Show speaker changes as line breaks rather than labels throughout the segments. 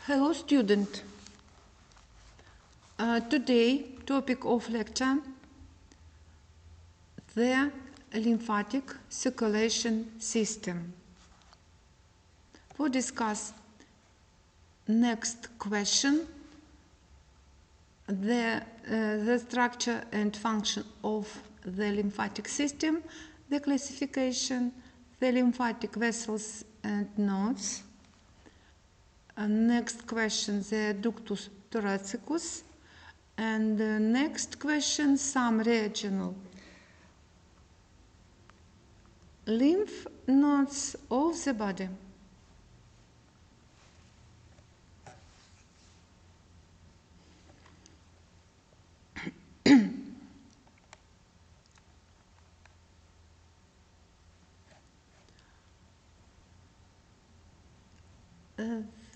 Hello student. Today topic of lecture the lymphatic circulation system. For discuss next question the structure and function of the lymphatic system, the classification, the lymphatic vessels and nodes. Next question, the ductus thoracicus, and next question, some regional lymph nodes of the body.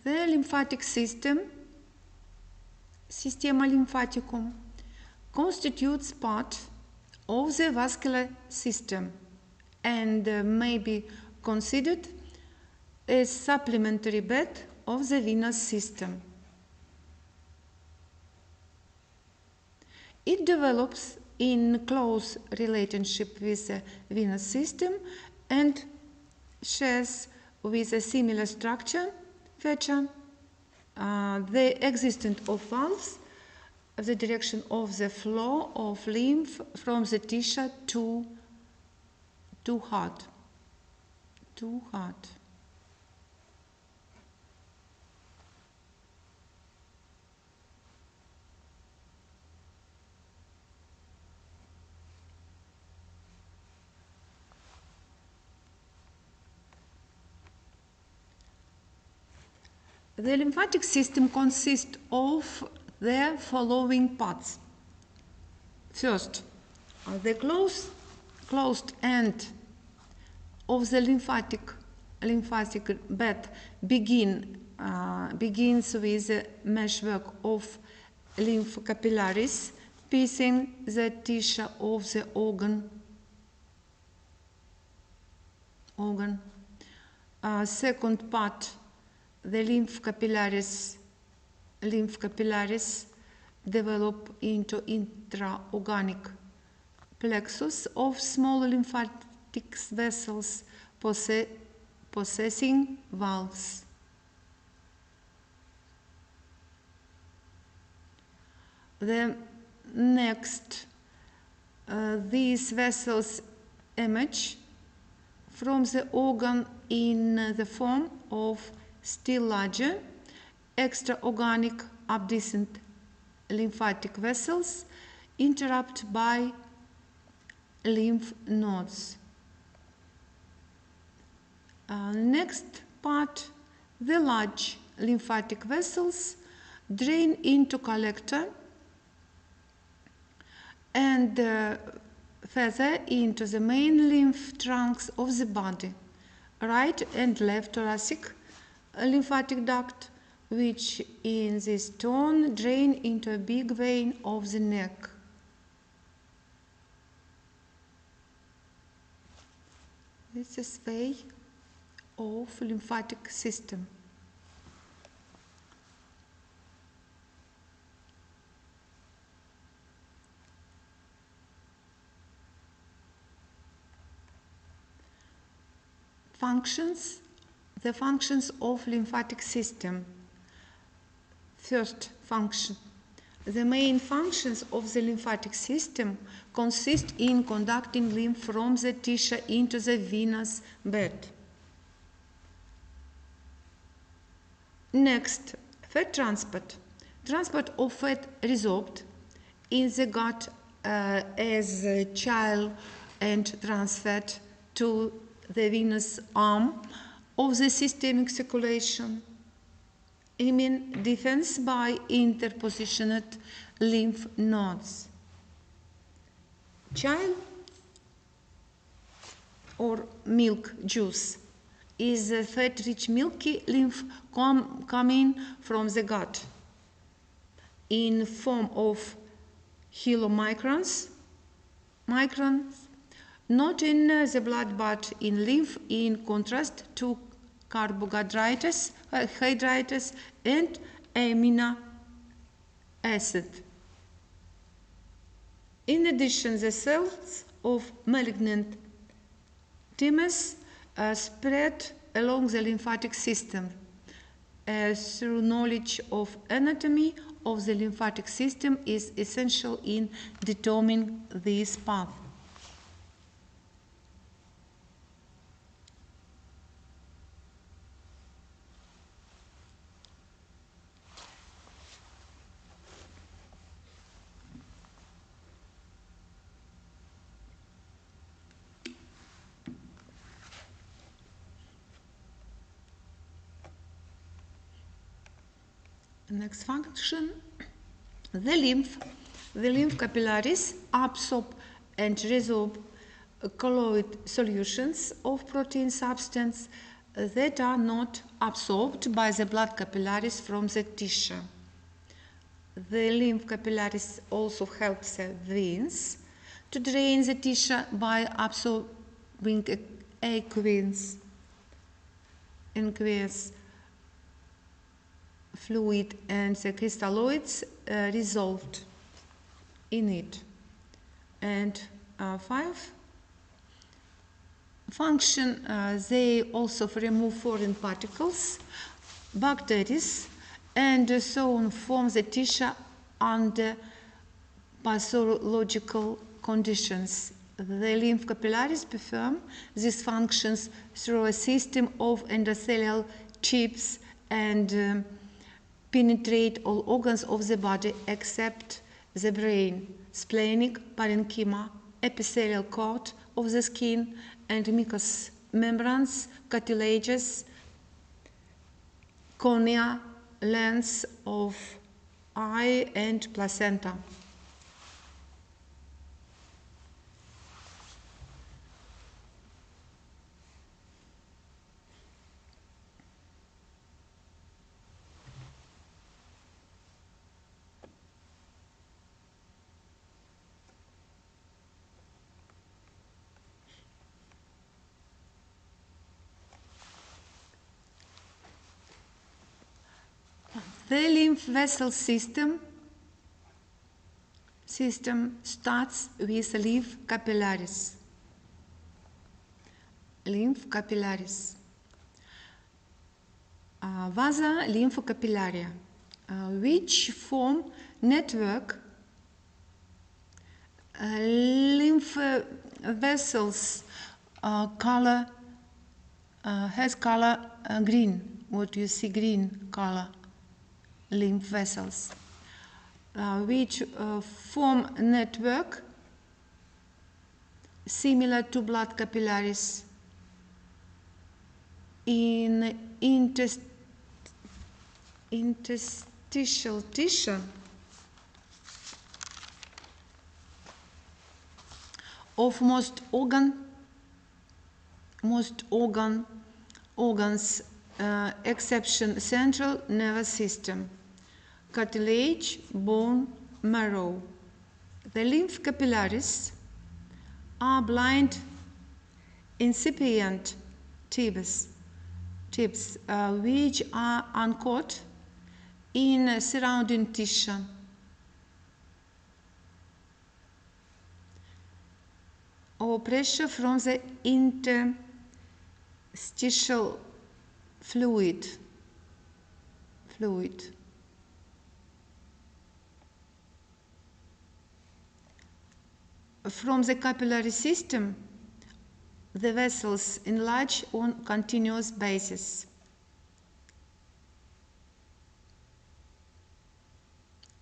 The lymphatic system, systema lymphaticum, constitutes part of the vascular system and may be considered a supplementary bed of the venous system. It develops in close relationship with the venous system and shares with a similar structure feature the existence of valves, the direction of the flow of lymph from the tissue to heart. The lymphatic system consists of the following parts. First, the closed end of the lymphatic bed begins with the meshwork of lymph capillaries piercing the tissue of the organ. Second part, the lymph capillaries develop into intraorganic plexus of small lymphatic vessels possessing valves. The next, these vessels emerge from the organ in the form of still larger extraorganic abscent lymphatic vessels interrupted by lymph nodes. Next part, the large lymphatic vessels drain into collector and further into the main lymph trunks of the body, right and left thoracic lymphatic duct, which in this turn drain into a big vein of the neck. This is way of lymphatic system. Functions. The functions of lymphatic system. First function. The main functions of the lymphatic system consist in conducting lymph from the tissue into the venous bed. Next, fat transport. Transport of fat resorbed in the gut as chyle and transferred to the venous arm of the systemic circulation. Immune defense by interpositioned lymph nodes. Chyle or milk juice is a fat-rich milky lymph coming from the gut in form of chylomicrons, not in the blood but in lymph, in contrast to carbohydrates, and amino acid. In addition, the cells of malignant tumors spread along the lymphatic system. Through knowledge of anatomy of the lymphatic system is essential in determining this path. Next function, the lymph capillaries absorb and resorb colloid solutions of protein substance that are not absorbed by the blood capillaries from the tissue. The lymph capillaries also help the veins to drain the tissue by absorbing aqueous fluid, and the crystalloids resolved in it. And 5 function, they also remove foreign particles, bacteria, and so on from the tissue under pathological conditions. The lymph capillaries perform these functions through a system of endothelial chips and penetrate all organs of the body except the brain, splenic parenchyma, epithelial coat of the skin, and mucous membranes, cartilages, cornea, lens of eye, and placenta. The lymph vessel system starts with lymph capillaries. Lymph capillaries. Vasa lymphocapillaria, which form network lymph vessels color has color green. What you see, green color lymph vessels, which form a network similar to blood capillaries in interstitial tissue of most organs exception central nervous system, cartilage, bone, marrow. The lymph capillaries are blind incipient tubes which are anchored in surrounding tissue. Or pressure from the interstitial fluid. From the capillary system, the vessels enlarge on continuous basis.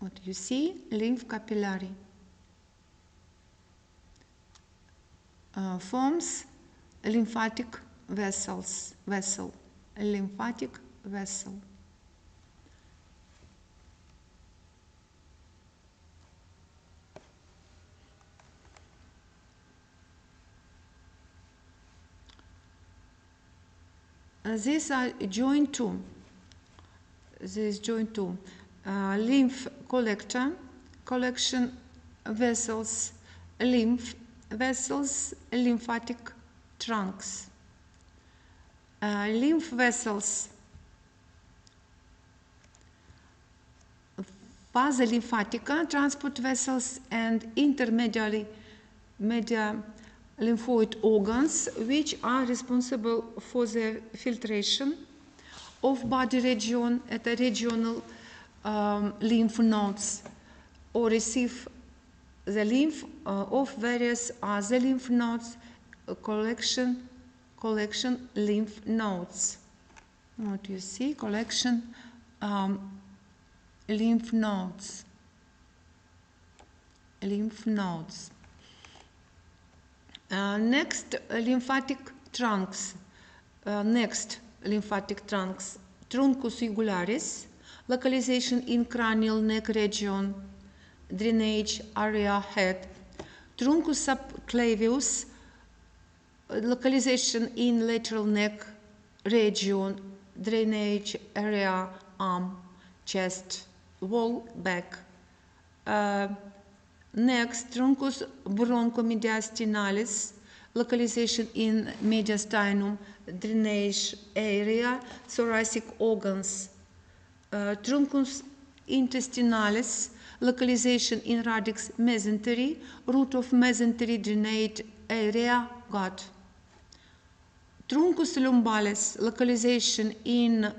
What you see, lymph capillary forms a lymphatic lymphatic vessel. These are joint two. Lymph collection vessels, lymph vessels, lymphatic trunks. lymph vessels, vasolymphatica transport vessels, and intermediary lymphoid organs, which are responsible for the filtration of body region at the regional lymph nodes, or receive the lymph of various other lymph nodes, collection lymph nodes. What you see, collection lymph nodes. Next, lymphatic trunks. Truncus jugularis, localization in cranial neck region, drainage area head. Truncus subclavius, localization in lateral neck region, drainage area arm, chest, wall, back. Next, truncus bronchomediastinalis, localization in mediastinum, drainage area, thoracic organs. Truncus intestinalis, localization in radix mesentery, root of mesentery, drainage area, gut. Truncus lumbalis, localization in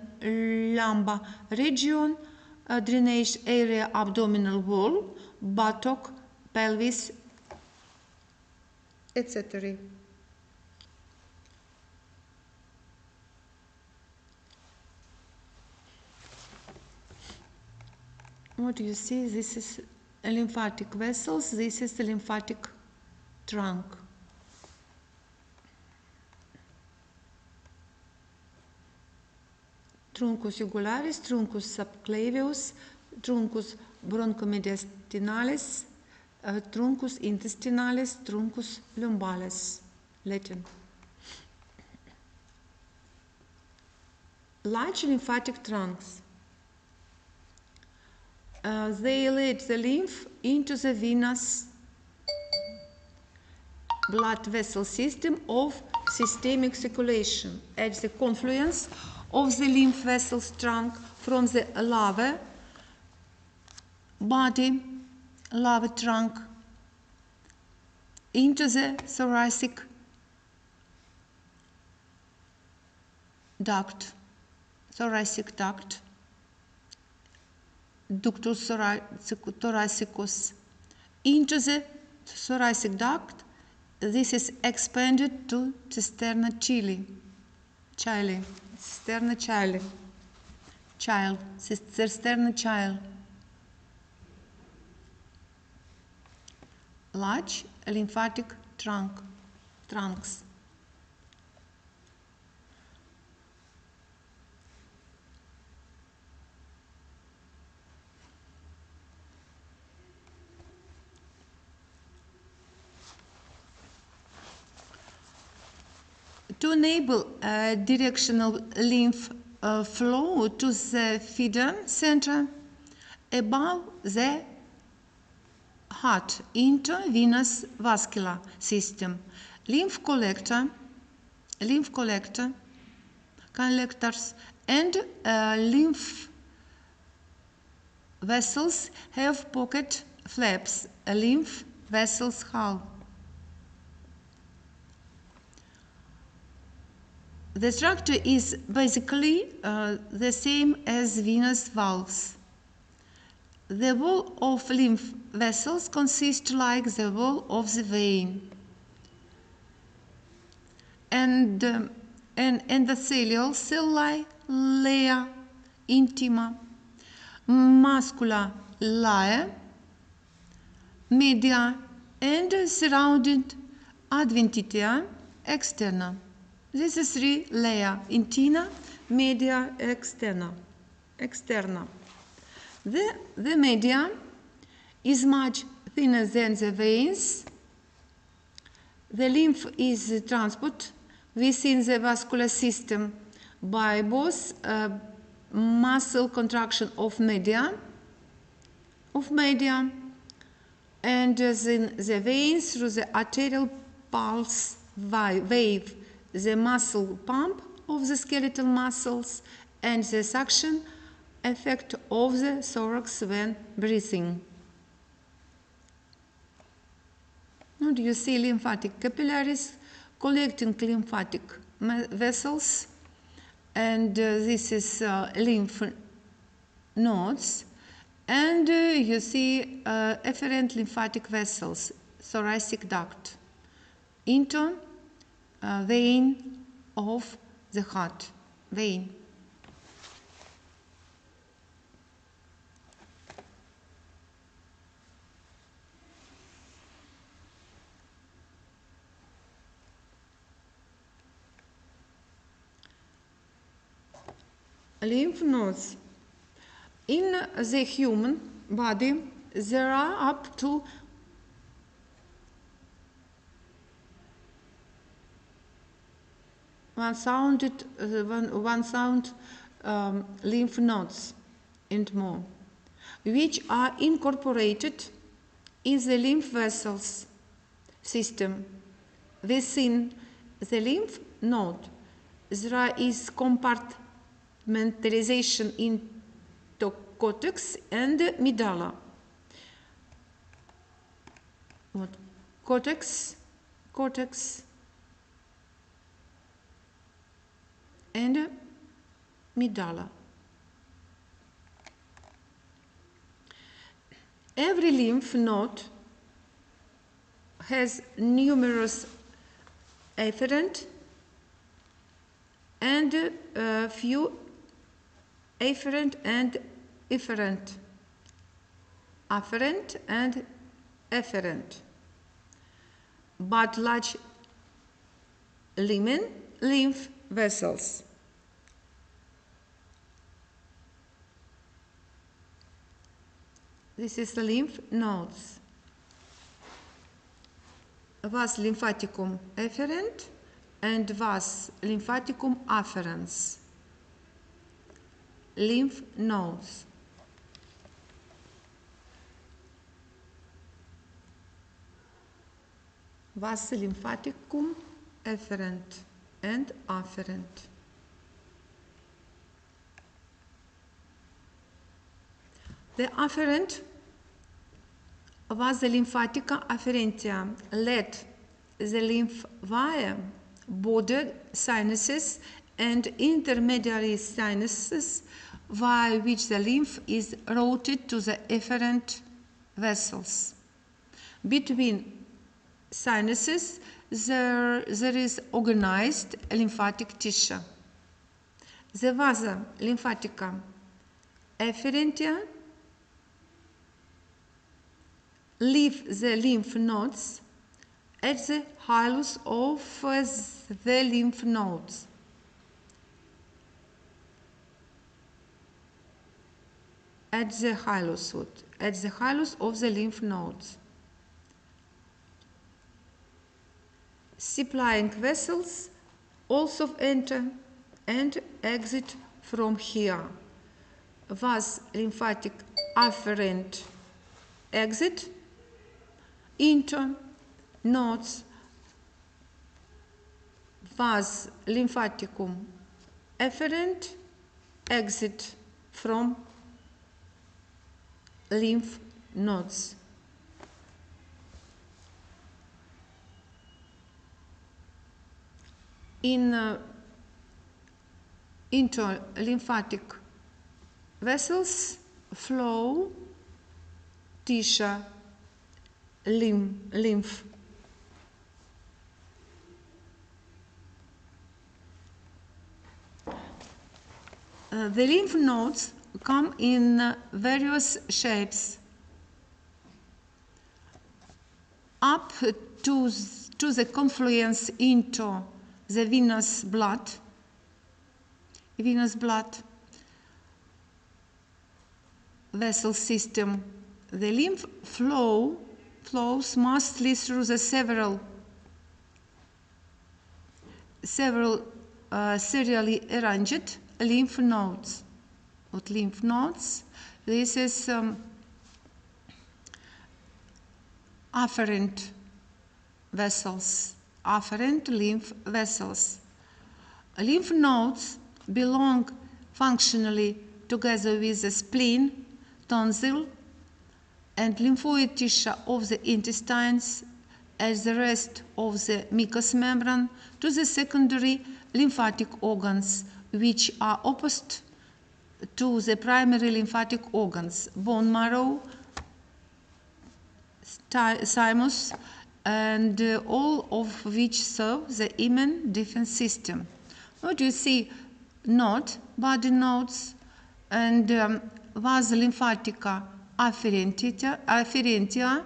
lumbar region, drainage area, abdominal wall, buttock, pelvis, etc. What you see, this is lymphatic vessels, this is the lymphatic trunk. Truncus jugularis, truncus subclavius, truncus bronchomediastinalis, truncus intestinalis, truncus lumbalis, Latin. Large lymphatic trunks. They lead the lymph into the venous blood vessel system of systemic circulation at the confluence of the lymph vessels trunk from the lower body, lower trunk, into the thoracic duct, ductus thoracicus, into the thoracic duct. This is expanded to cisterna chyli, cisterna chyli. Large lymphatic trunks. To enable directional lymph flow to the feeder center above the heart into venous vascular system, lymph collectors and lymph vessels have pocket flaps, a lymph vessel's hull. The structure is basically the same as venous valves. The wall of lymph vessels consists like the wall of the vein. And endothelial cell layer, intima, muscular layer, media, and surrounding adventitia externa. This is three layer: intima, media, externa. The media is much thinner than the veins. The lymph is transported within the vascular system by both muscle contraction of media and the veins through the arterial pulse wave, the muscle pump of the skeletal muscles and the suction effect of the thorax when breathing. Now you see lymphatic capillaries collecting lymphatic vessels, and this is lymph nodes, and you see efferent lymphatic vessels, thoracic duct, into vein of the heart, vein. Lymph nodes. In the human body, there are up to 1,000 lymph nodes and more, which are incorporated in the lymph vessels system. Within the lymph node, there is compartmentalization into cortex and medulla. What? Cortex, and medulla. Every lymph node has numerous afferent and few afferent and efferent, afferent and efferent, but large lymph vessels. This is the lymph nodes. Vas lymphaticum efferent and vas lymphaticum afferens. Lymph nodes. Vas lymphaticum efferent and afferent. The afferent vas lymphatica afferentia led the lymph via border sinuses and intermediary sinuses via which the lymph is routed to the efferent vessels. Between sinuses there is organized lymphatic tissue. The vasa lymphatica efferentia leave the lymph nodes at the hilus of the lymph nodes. At the hilus of the lymph nodes. Supplying vessels also enter and exit from here. Vas lymphatic afferent exit into nodes. Vas lymphaticum efferent exit from lymph nodes. Into lymphatic vessels flow tissue, lymph. The lymph nodes come in various shapes, up to the confluence into the venous blood vessel system. The lymph flows mostly through the several serially arranged lymph nodes. What lymph nodes? This is afferent vessels, afferent lymph vessels. Lymph nodes belong functionally together with the spleen, tonsil, and lymphoid tissue of the intestines as the rest of the mucous membrane to the secondary lymphatic organs, which are opposite to the primary lymphatic organs, bone marrow, thymus, and all of which serve the immune defense system. What do you see? Node, body nodes, and vas lymphatica afferentia,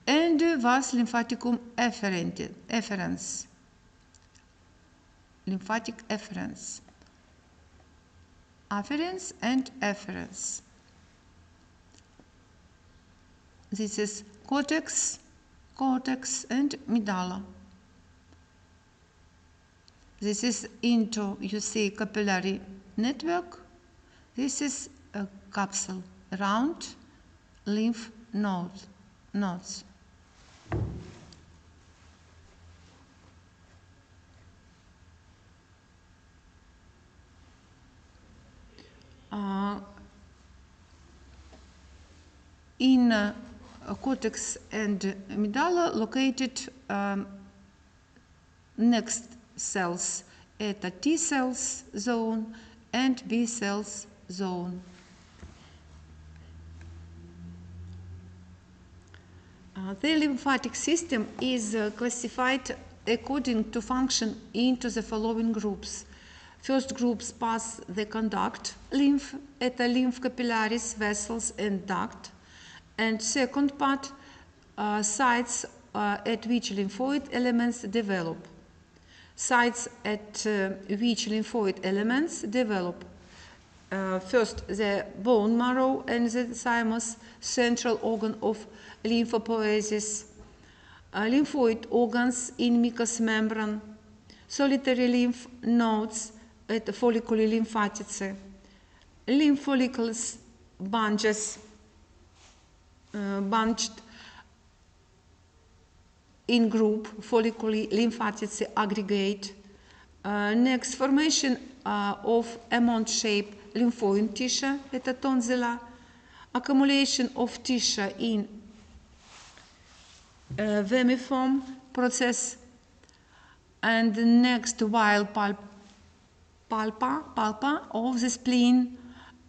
and vas lymphaticum efferens. Lymphatic efferens. Afferens and efferens. This is cortex and medulla. This is you see capillary network. This is a capsule, round lymph nodes. In cortex and medulla located next cells at the T cells zone and B cells zone. The lymphatic system is classified according to function into the following groups. First groups pass the conduct lymph at the lymph capillaries, vessels, and duct. And second part, sites at which lymphoid elements develop. Sites at which lymphoid elements develop. First, the bone marrow and the thymus, central organ of lymphopoiesis. Lymphoid organs in mucous membrane. Solitary lymph nodes at folliculi lymphatice. Lymph follicles bunched in group, folliculi lymphatice aggregate. Next, formation of almond-shaped lymphoid tissue at the tonsilla. Accumulation of tissue in vermiform process. And next, while pulpa of the spleen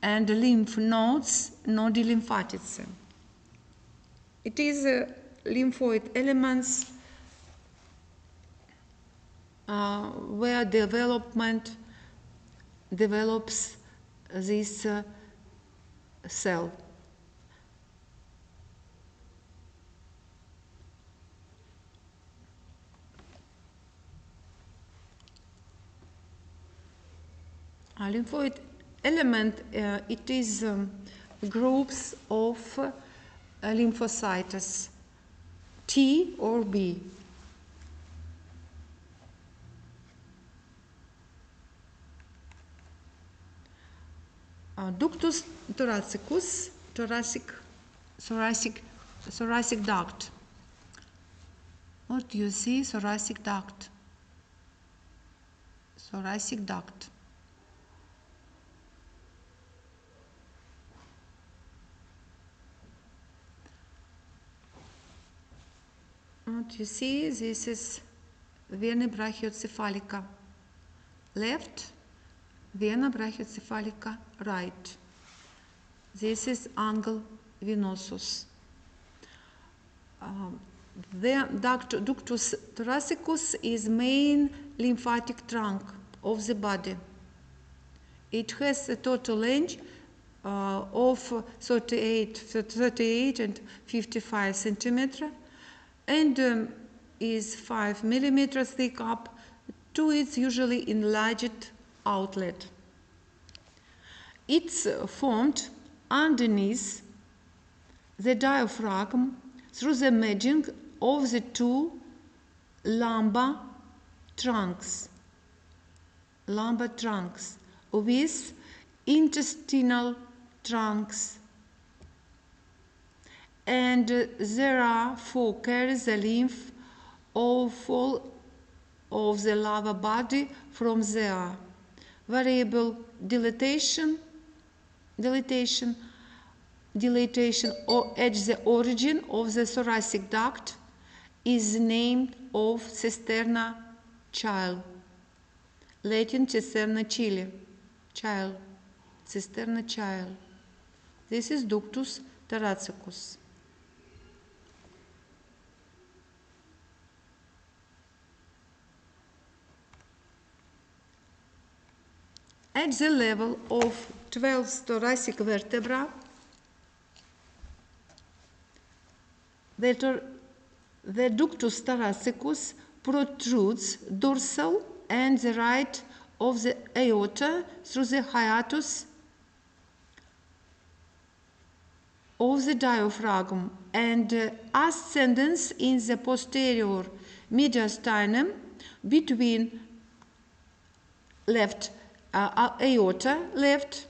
and lymph nodes, nodi lymphatice. It is lymphoid elements where development develops this cell. A lymphoid element, it is groups of lymphocytes, T or B. Ductus thoracicus, thoracic duct. What do you see? Thoracic duct. Thoracic duct. What you see? This is vena brachiocephalica. Left, vena brachiocephalica, right. This is angle venosus. The ductus thoracicus is main lymphatic trunk of the body. It has a total length of 38 and 55 centimeters and is 5 millimeters thick up to its usually enlarged outlet. It's formed underneath the diaphragm through the merging of the two lumbar trunks with intestinal trunks, and therefore carries the lymph of all of the lower body from there. Variable dilatation or at the origin of the thoracic duct is named of cisterna chyle. Latin cisterna chyle. Cisterna chyle. This is ductus thoracicus. At the level of 12 thoracic vertebra, the ductus thoracicus protrudes dorsal and the right of the aorta through the hiatus of the diaphragm and ascendance in the posterior mediastinum between left aorta, left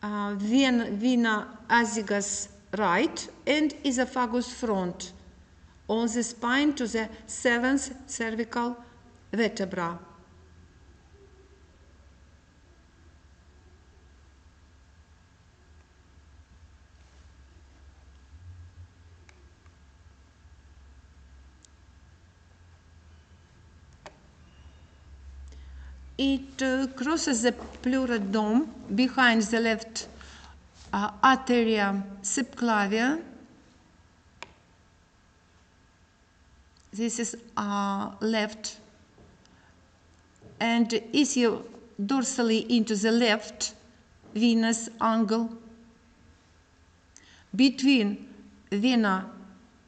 vena azygos right, and esophagus front on the spine to the 7th cervical vertebra. It crosses the pleural dome behind the left arteria subclavia. This is left, and issue dorsally into the left venous angle between vena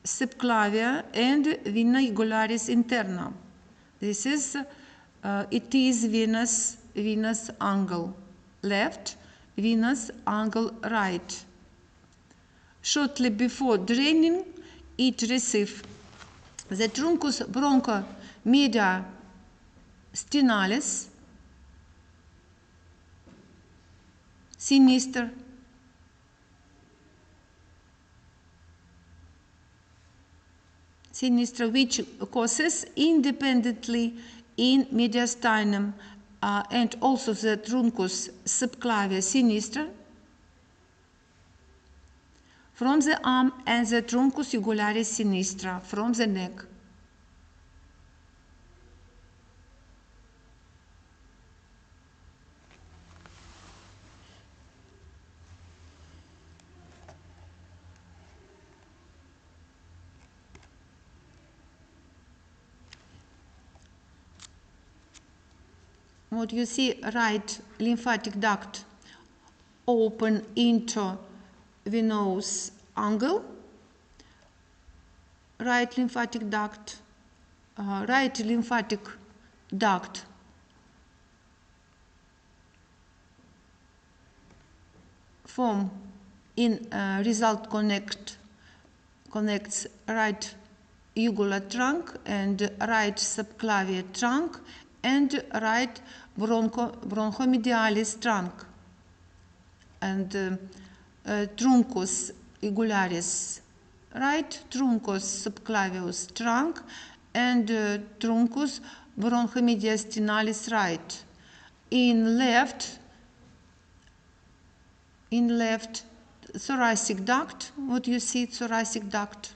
subclavia and vena jugularis interna. This is it is venous angle left, venous angle right. Shortly before draining, it receives the truncus bronchomediastinalis, sinister, which causes independently in mediastinum and also the truncus subclavia sinistra from the arm and the truncus jugularis sinistra from the neck. What you see, right lymphatic duct open into venous angle, right lymphatic duct form in result connects right jugular trunk and right subclavian trunk and right bronchomedialis trunk and truncus jugularis right, truncus subclavius trunk and truncus bronchomediastinalis right. In left thoracic duct, what you see, thoracic duct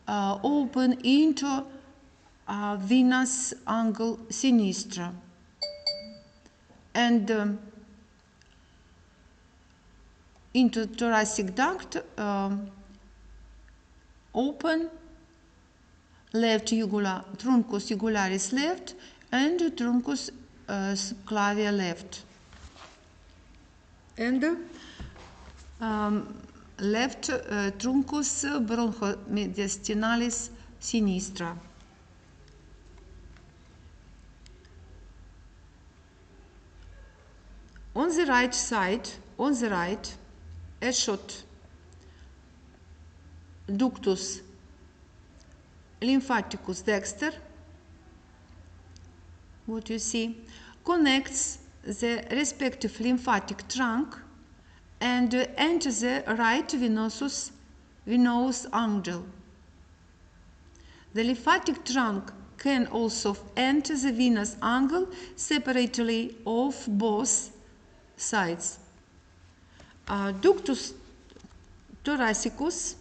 open into venous angle sinistra, and into thoracic duct open left truncus jugularis left and truncus subclavia left, and left truncus bronchomediastinalis sinistra. On the right side, a short ductus lymphaticus dexter, what you see, connects the respective lymphatic trunk and enters the right venous angle. The lymphatic trunk can also enter the venous angle separately of both sides. Ductus thoracicus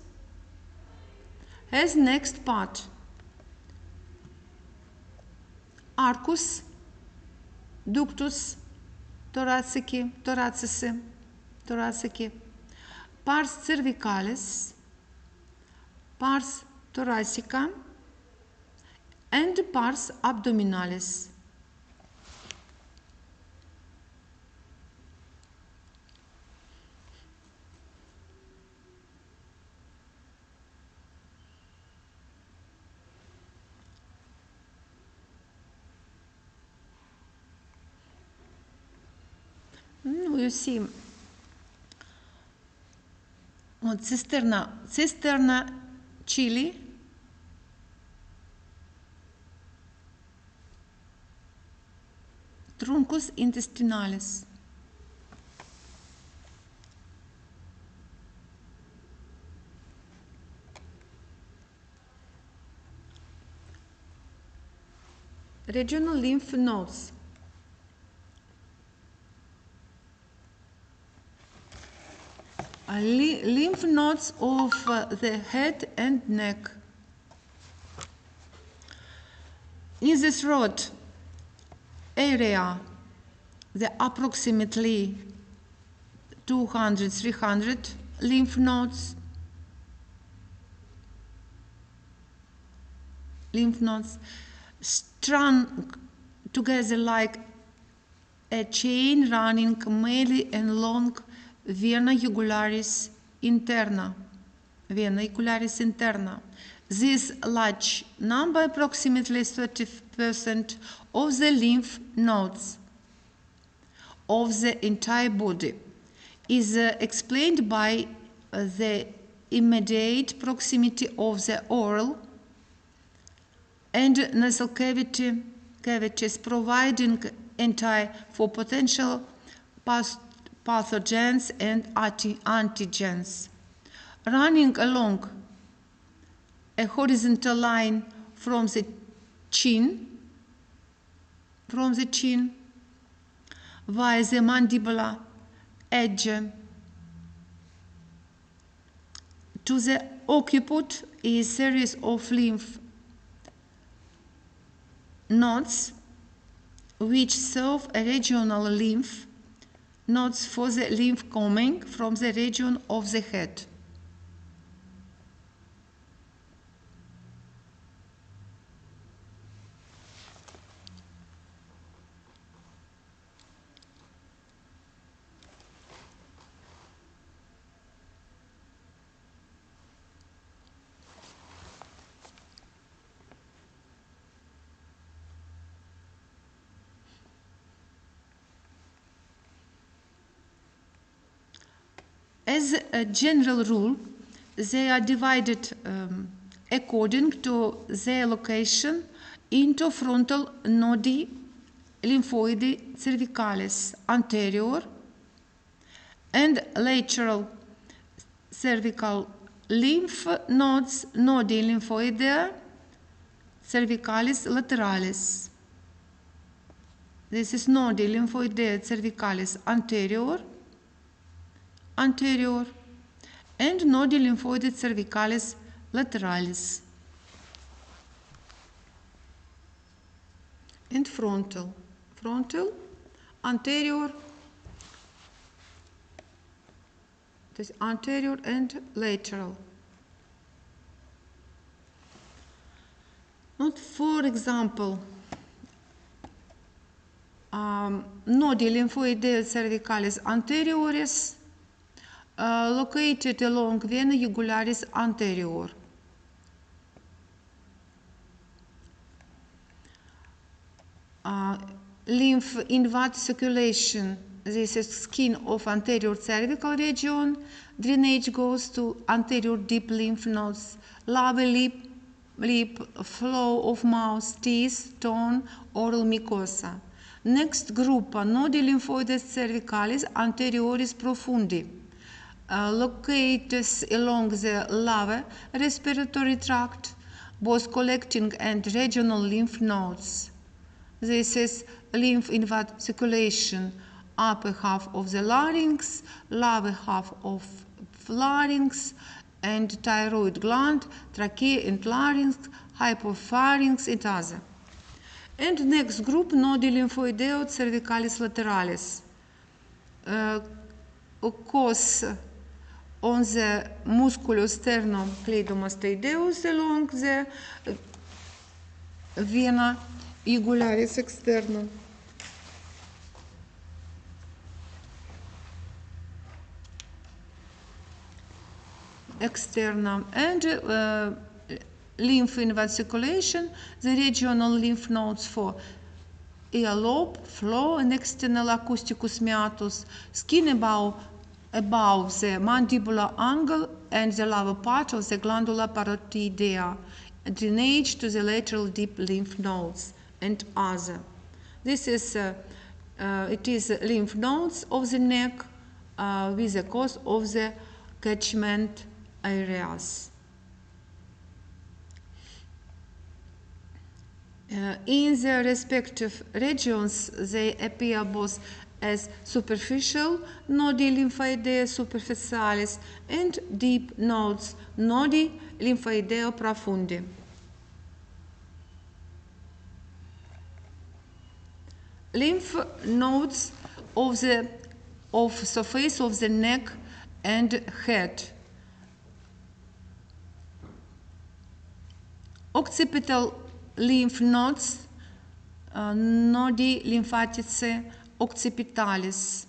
has next part. Arcus, ductus thoracici, pars cervicalis, pars thoracica, and pars abdominalis. You see cisterna chyli, truncus intestinalis. Regional lymph nodes. Lymph nodes of the head and neck. In the throat area, the approximately 200-300 lymph nodes. Strung together like a chain running mainly along vena jugularis interna. This large number, approximately 30% of the lymph nodes of the entire body, is explained by the immediate proximity of the oral and nasal cavities, providing entry for potential pathogens and antigens. Running along a horizontal line from the chin via the mandibular edge to the occiput is a series of lymph nodes which serve a regional lymph nodes for the lymph coming from the region of the head. As a general rule, they are divided according to their location into frontal nodi lymphoidi cervicalis anterior and lateral cervical lymph nodes nodi lymphoidea cervicalis lateralis. This is nodi lymphoidea cervicalis anterior and nodi lymphoid cervicalis lateralis. And frontal, anterior, this anterior and lateral. Not, for example, nodi lymphoidea cervicalis anterioris located along vena jugularis anterior. Lymph invade circulation. This is skin of anterior cervical region. Drainage goes to anterior deep lymph nodes. Lower lip, flow of mouth, teeth, tongue, oral mucosa. Next group, nodi lymphoides cervicalis anterioris profundi. Located along the lower respiratory tract, both collecting and regional lymph nodes. This is lymph inward circulation, upper half of the larynx, lower half of larynx, and thyroid gland, trachea and larynx, hypopharynx, and other. And next group, nodi lymphoideo cervicalis lateralis. Occurs on the musculosternocleidomastoideus along the vena jugularis externa. And lymph inward circulation, the regional lymph nodes for ear lobe, floor, and external acousticus meatus, skin above the mandibular angle and the lower part of the glandula parotidea, drainage to the lateral deep lymph nodes, and other. This is it is lymph nodes of the neck with the cause of the catchment areas. In the respective regions, they appear both as superficial nodi lymphoidea superficialis and deep nodes nodi lymphoidea profundi. Lymph nodes of the surface of the neck and head. Occipital lymph nodes, nodi lymphatice occipitalis.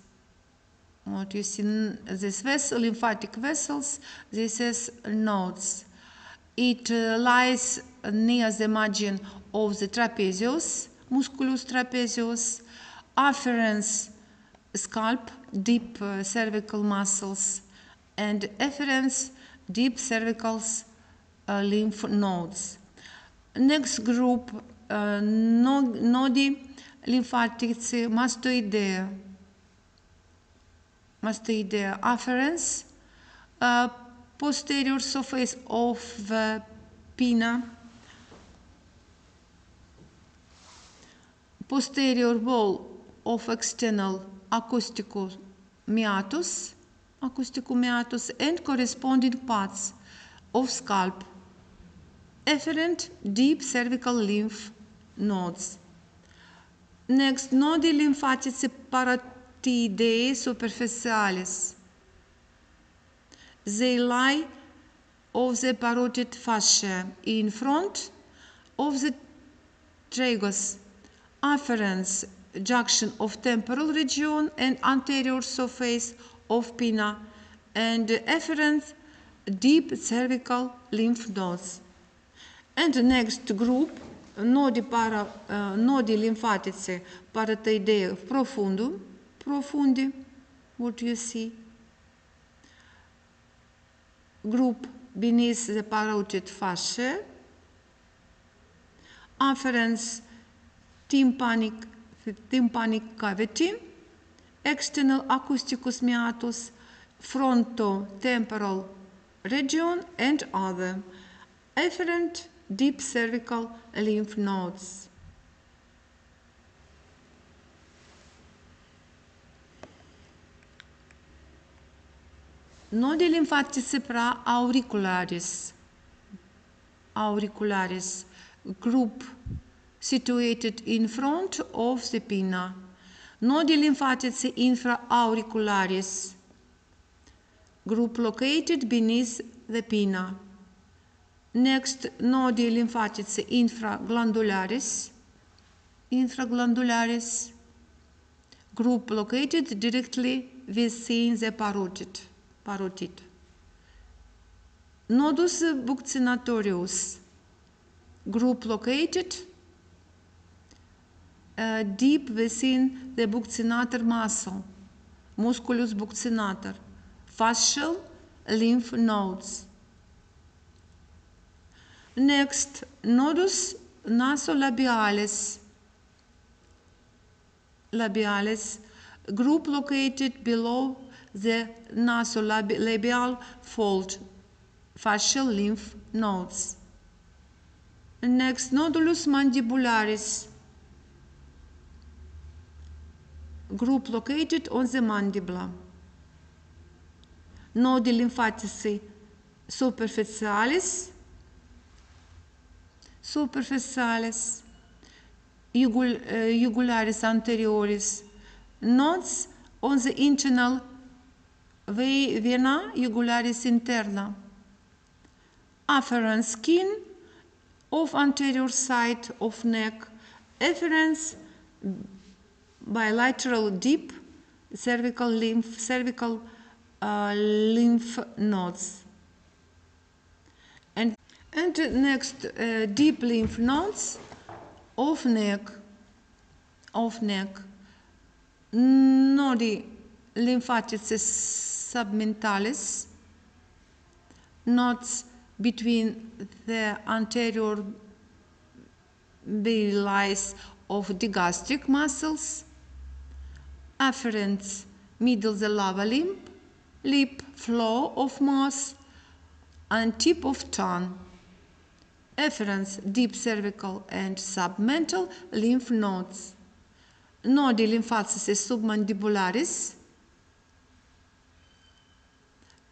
What you see, this vessel, lymphatic vessels, this is nodes. It lies near the margin of the trapezius, musculus trapezius, afferens scalp, deep cervical muscles, and efferents deep cervical lymph nodes. Next group, nodi lymphatici mastoidea. Afferents, posterior surface of the pinna, posterior wall of external acousticus meatus, and corresponding parts of scalp, efferent deep cervical lymph nodes. Next, nodi lymphatici parotidae superficialis. They lie of the parotid fascia in front of the tragus, afferents junction of temporal region and anterior surface of pinna, and efferent deep cervical lymph nodes. And the next group, nodi lymphatici parotidae profundi, what you see. Group beneath the parotid fascia, afferents tympanic cavity, external acousticus meatus, frontotemporal region, and other. Efferent deep cervical lymph nodes. Nodi lymphatici auricularis, group situated in front of the pinna. Nodi lymphatici infraauricularis, group located beneath the pinna. Next, nodi lymphatici infraglandularis, group located directly within the parotid. Nodus buccinatorius, group located deep within the buccinator muscle, musculus buccinator, fascial lymph nodes. Next, nodus nasolabialis, group located below the nasolabial fold, fascial lymph nodes. Next, nodulus mandibularis, group located on the mandible. Nodi lymphatici superficialis, jugularis anterioris, nodes on the internal vena jugularis interna. Afferent skin of anterior side of neck, efferents bilateral deep cervical lymph nodes. And next, deep lymph nodes of neck, nodi lymphaticis submentalis, nodes between the anterior basilis of digastric muscles, afferents middle the lava lip, flow of mass, and tip of tongue. Efferents deep cervical and submental lymph nodes. Nodi lymphaticis submandibularis,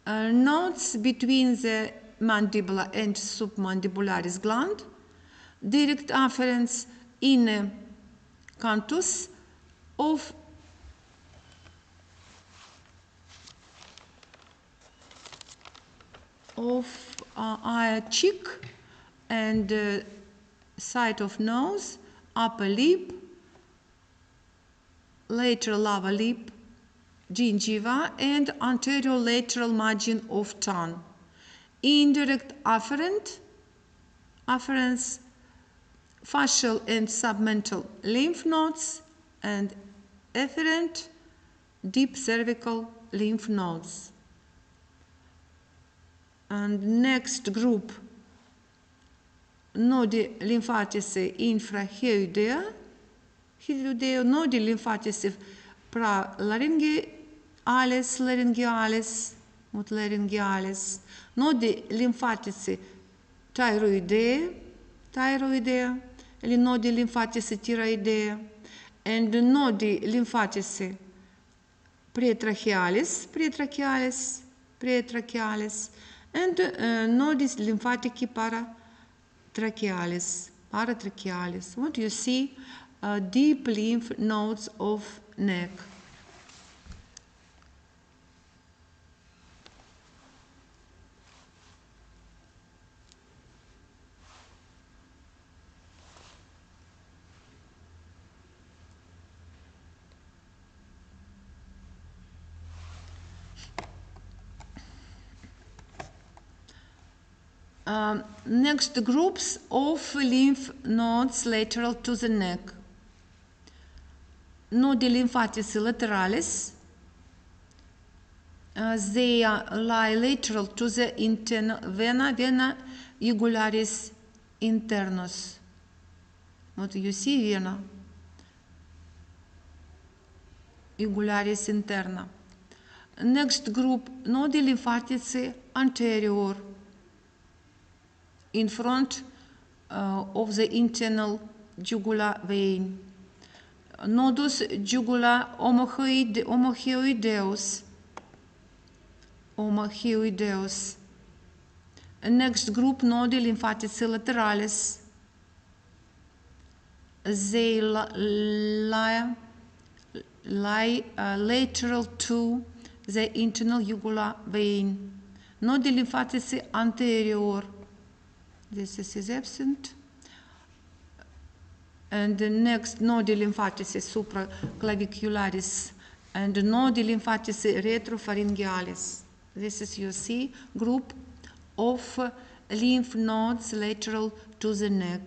nodes between the mandibular and submandibularis gland, direct afferents in canthus of cheek and side of nose, upper lip, lateral lower lip, gingiva, and anterior lateral margin of tongue. Indirect afferents, fascial and submental lymph nodes, and efferent deep cervical lymph nodes. And next group, nodi lymphatici infrahyoidea, nodi lymphatici laryngealis, nodi lymphatici thyroidea, nodi lymphatici thyroidea, and nodi lymphatici pretrachealis, and nodis lymphatici paratrachealis. What you see? Deep lymph nodes of neck. Next, groups of lymph nodes lateral to the neck. Nodi lymphatici lateralis, they lie lateral to the internal vena jugularis internus. What you see, vena jugularis interna. Next group, nodi lymphatici anterior, in front of the internal jugular vein. Nodus jugula omohyoideus. Next group, nodi lymphatici lateralis. They lie lateral to the internal jugular vein. Nodi lymphatici anterior. This is absent. And the next, nodi lymphatici supraclavicularis and nodi lymphatici retropharyngealis. This is, you see, group of lymph nodes lateral to the neck.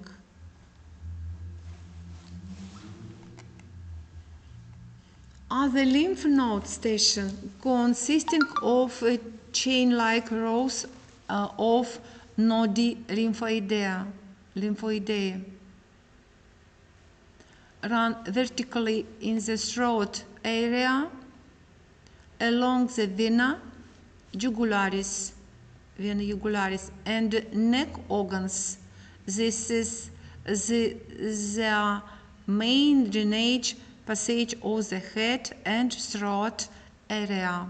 Other lymph node station consisting of a chain-like rows of nodi lymphoidea run vertically in the throat area along the vena jugularis and neck organs. This is the main drainage passage of the head and throat area.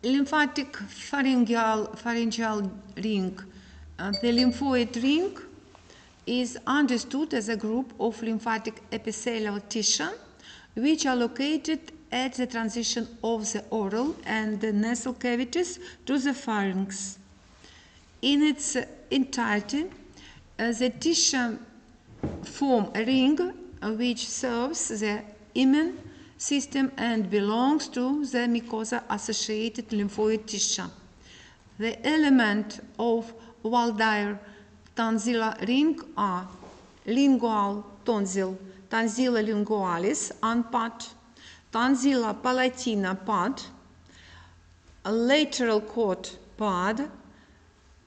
Lymphatic pharyngeal ring. The lymphoid ring is understood as a group of lymphatic epithelial tissue which are located at the transition of the oral and the nasal cavities to the pharynx. In its entirety, the tissue form a ring which serves the immune system and belongs to the mucosa-associated lymphoid tissue. The elements of Waldeyer tonsillar ring are lingual tonsil, tonsilla lingualis on part, tonsilla palatina part, a lateral cord part,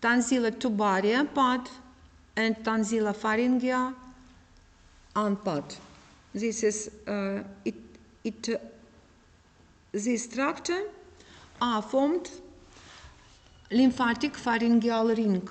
tonsilla tubaria part, and tonsilla pharyngea on part. This is this structure are formed lymphatic pharyngeal ring.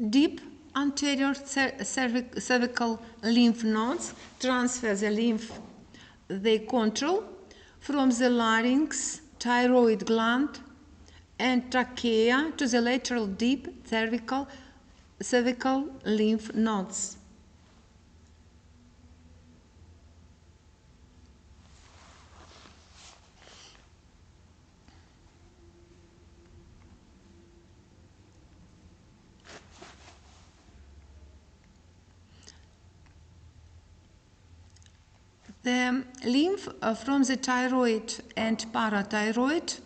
Deep anterior cervical lymph nodes transfer the lymph they control from the larynx, thyroid gland, and trachea to the lateral deep cervical lymph nodes. The lymph from the thyroid and parathyroid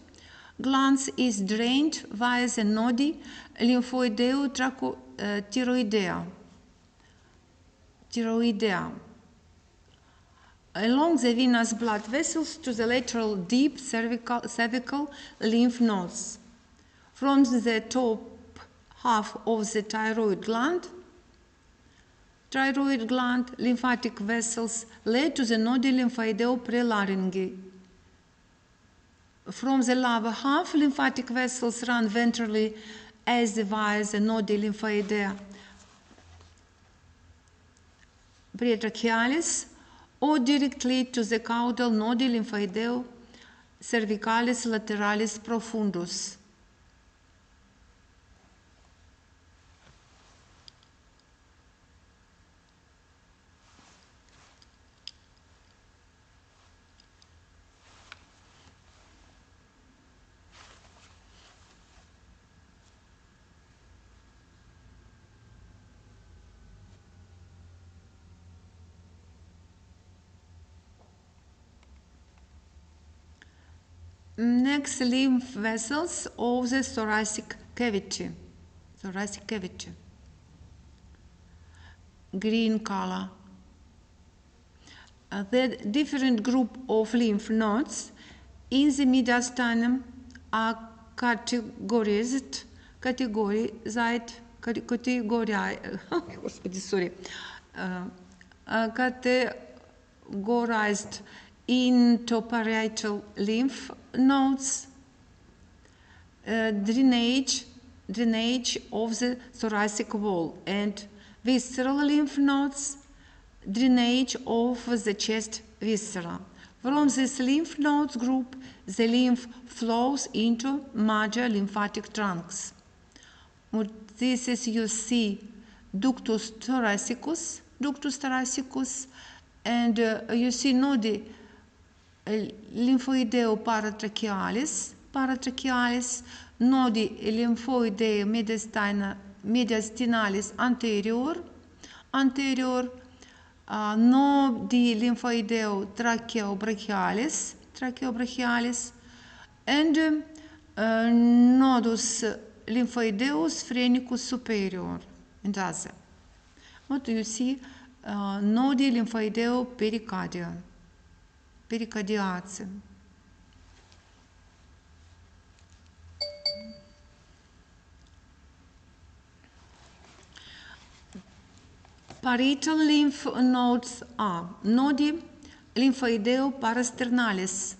glands is drained via the nodi lymphoideo-thyroidea along the venous blood vessels to the lateral deep cervical lymph nodes. From the top half of the thyroid gland, lymphatic vessels lead to the nodi lymphoideo-prelaryngeal. From the lower half, lymphatic vessels run ventrally as via the nodi lymphoidea pretrachealis or directly to the caudal nodi lymphoideo cervicalis lateralis profundus. Next, lymph vessels of the thoracic cavity. Green color. The different group of lymph nodes in the mediastinum are categorized into parietal lymph nodes, drainage of the thoracic wall, and visceral lymph nodes, drainage of the chest viscera. From this lymph nodes group, the lymph flows into major lymphatic trunks. This is, you see, ductus thoracicus, and you see nodi lymphoideo paratrachealis, nodi lymphoideo mediastinalis anterior, nodi lymphoideo tracheobrachialis, and nodus lymphoideus phrenicus superior and other. What do you see? Nodi lymphoideo pericardium, pericardiacem. Parietal lymph nodes are nodi lymphoideo parasternalis,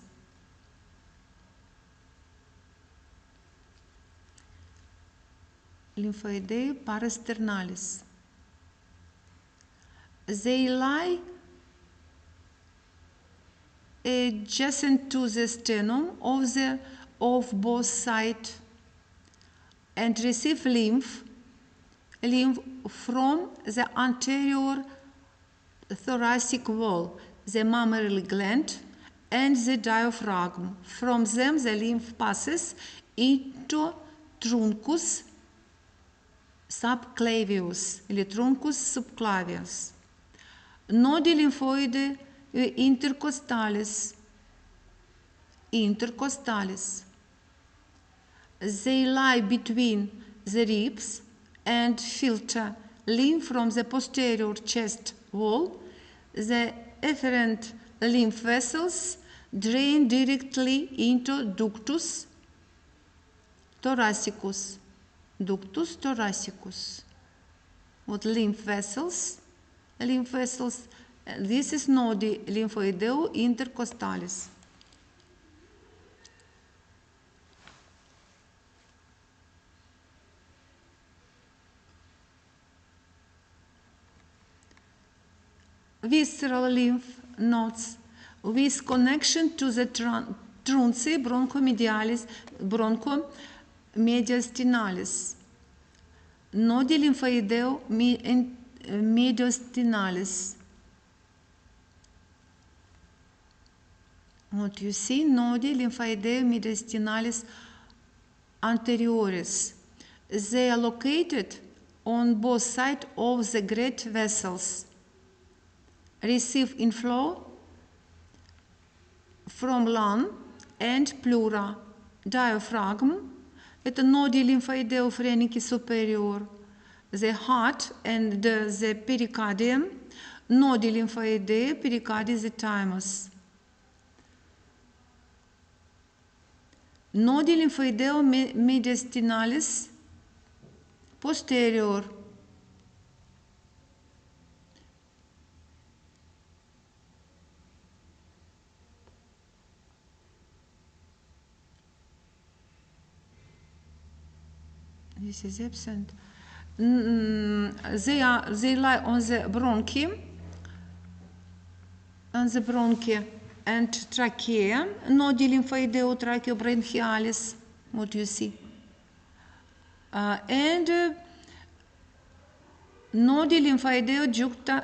lymphoideo parasternalis. They lie adjacent to the sternum of both sides and receive lymph from the anterior thoracic wall, the mammary gland, and the diaphragm. From them, the lymph passes into truncus subclavius, или truncus subclavius. Nodi lymphoide intercostalis. They lie between the ribs and filter lymph from the posterior chest wall. The efferent lymph vessels drain directly into ductus thoracicus. What lymph vessels? This is nodi lymphoideo intercostalis. Visceral lymph nodes with connection to the trunci bronchomediastinalis. Nodi lymphoideo mediastinalis. What you see? Nodi lymphoideo mediastinalis anterioris. They are located on both sides of the great vessels. Receive inflow from lung and pleura, diaphragm. Это ноди lymphoideo phrenici superior. The heart and the pericardium. Nodi lymphoideo pericardi the thymus. Nodi lymphoideo mediastinalis posterior. This is absent. They lie on the bronchi and trachea. Nodi lymphoideo tracheobronchialis. What you see? And nodi lymphoideo juncta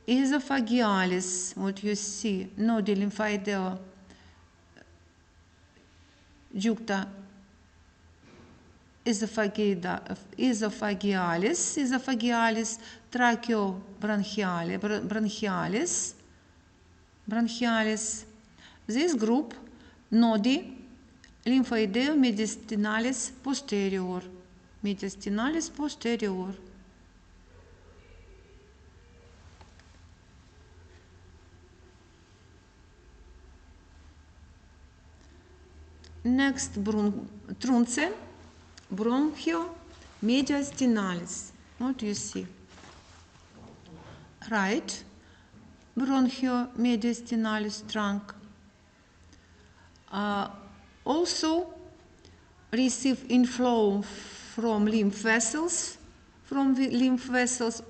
esophagealis. What you see? Nodi lymphoideo juncta esophagealis, tracheobronchialis. This group, nodi lymphoideo mediastinalis posterior. Next, trunce bronchiomediastinalis. What do you see? Right bronchiomediastinalis trunk. Also receive inflow from lymph vessels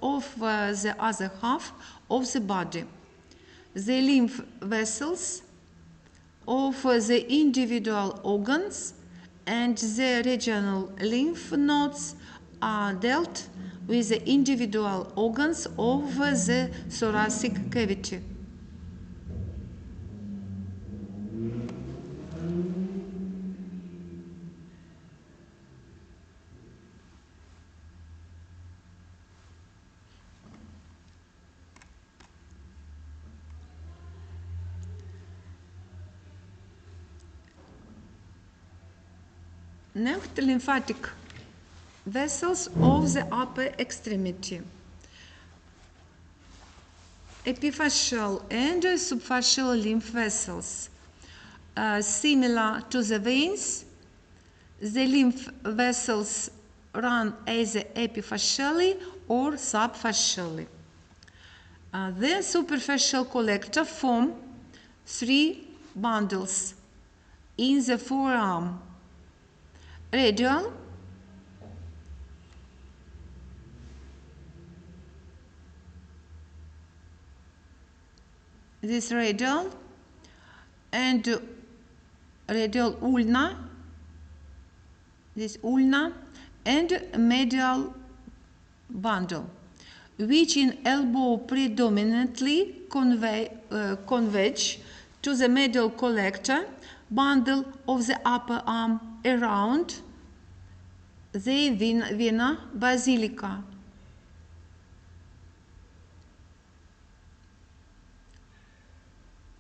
of the other half of the body. The lymph vessels of the individual organs and the regional lymph nodes are dealt with the individual organs of the thoracic cavity. Next, lymphatic vessels of the upper extremity. Epiphyseal and subphyseal lymph vessels. Similar to the veins, the lymph vessels run either epiphyseally or subphyseally. The superficial collector form 3 bundles in the forearm: radial, this radial, and radial ulna, this ulna, and medial bundle, which in elbow predominantly converge to the medial collector bundle of the upper arm around the vena basilica.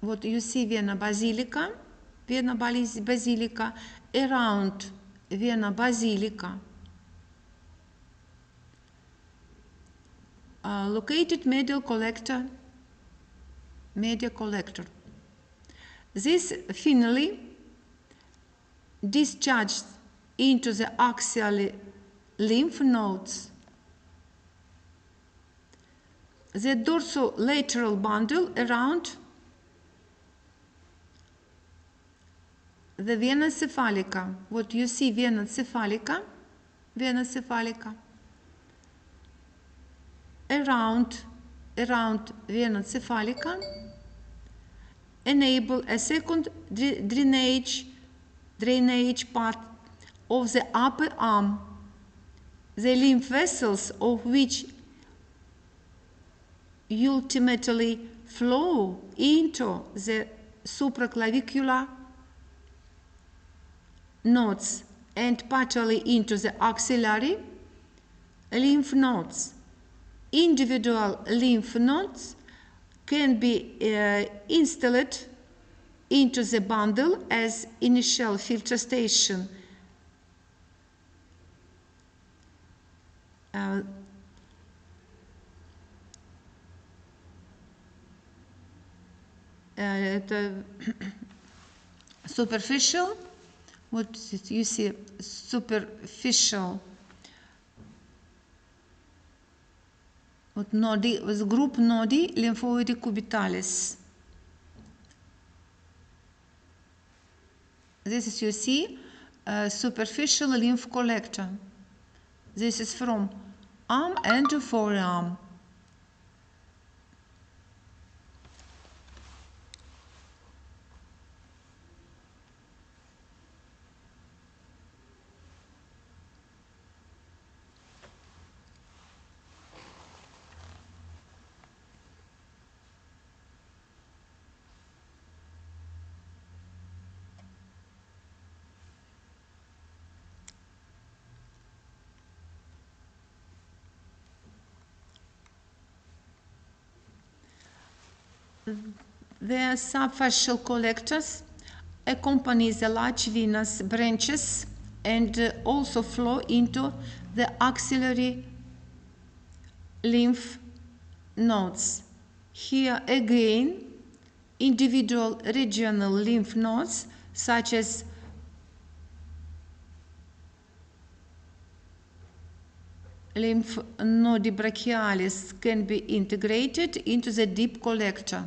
What you see, vena basilica around vena basilica. Located medial collector. This finally discharged into the axial lymph nodes. The dorsolateral bundle around the vena cephalica. What you see, vena cephalica, around vena cephalica, enable a second drainage part of the upper arm, the lymph vessels of which ultimately flow into the supraclavicular nodes and partially into the axillary lymph nodes. Individual lymph nodes can be installed into the bundle as initial filter station. Superficial, what is it? You see superficial. With nodi, with group nodi lymphoid cubitalis. This is, you see, superficial lymph collector. This is from arm and forearm. The subphyseal collectors accompany the large venous branches and also flow into the axillary lymph nodes. Here again, individual regional lymph nodes such as lymph nodi brachialis can be integrated into the deep collector.